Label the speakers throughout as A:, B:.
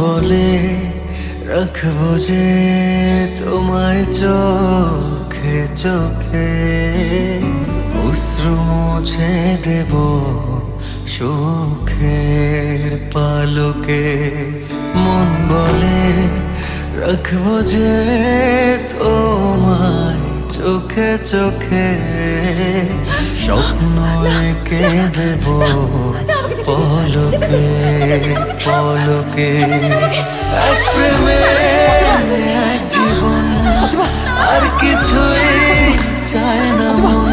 A: বলে রাখবো যে তোমায় চোখে চোখে, অশ্রু মুছে দেব সুখের পালকে। মন বলে রাখবো যে তোমায় চোখে চোখে, স্বপ্ন এঁকে দেব পলকে পলকে। এক প্রেমে এক জীবন, আর কিছুই চায় না মন।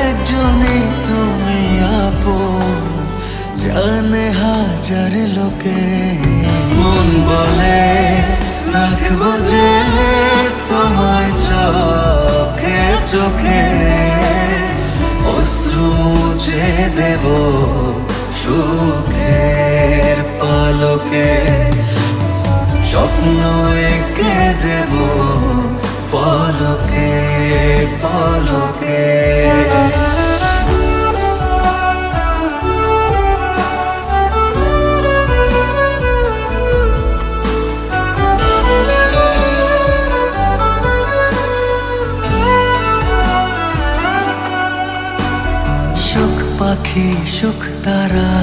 A: একজনই তুমি আপন, জানে হাজার লোকে। মন বলে রাখবো যে তোমায় চোখে চোখে, অশ্রু মুছে দেব সুখের পালকে। স্বপ্ন এঁকে দেব পলকে পলকে। সুখ পাখি সুখ তারা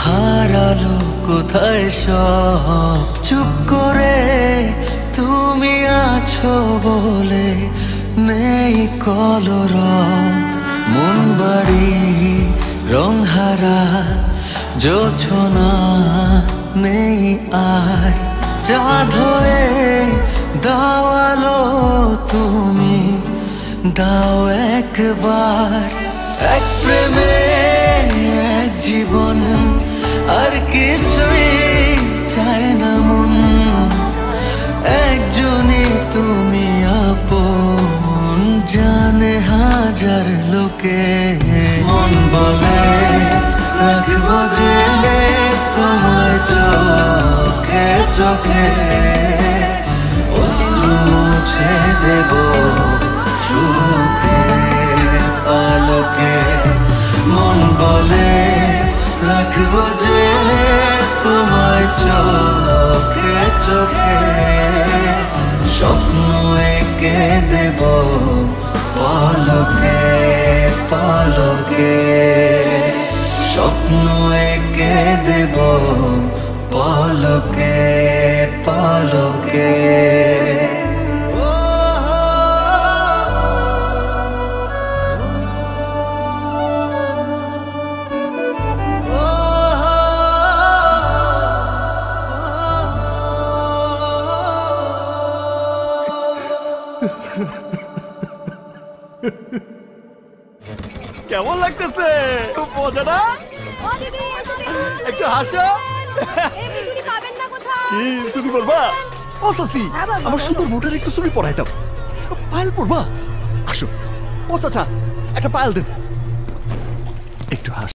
A: হারালো কোথায় সব, চুপ করে তুমি আছো বলে নেই কলরব। মন বাড়ি রং হারা জোছনা নেই আর, চাঁদ হয়ে দাওয়ালো তুমি দাও একবার। এক প্রেমে এক জীবন, আর কিছুই চায় না মন। একজনই তুমি আপন, জানে হাজার লোকে। মন বলে রাখবো যে তোমায় চোখে চোখে, অশ্রু মুছে দেব সুখের পালকে। মন বলে রাখবো যে তোমায় চোখে চোখে, স্বপ্ন এঁকে দেব পলকে পলকে। স্বপ্ন এঁকে দেব পলকে পলকে।
B: কেমন লাগতেছে? খুব মজা না? একটু হাসো। কি শুনি বলবা? ও সাসি, আমার সুন্দর মোটর একটু শুনি পড়াই দাও। পায়েল পড়বা? আসো। ও চাচা, একটা পায়েল দেন। একটু হাস।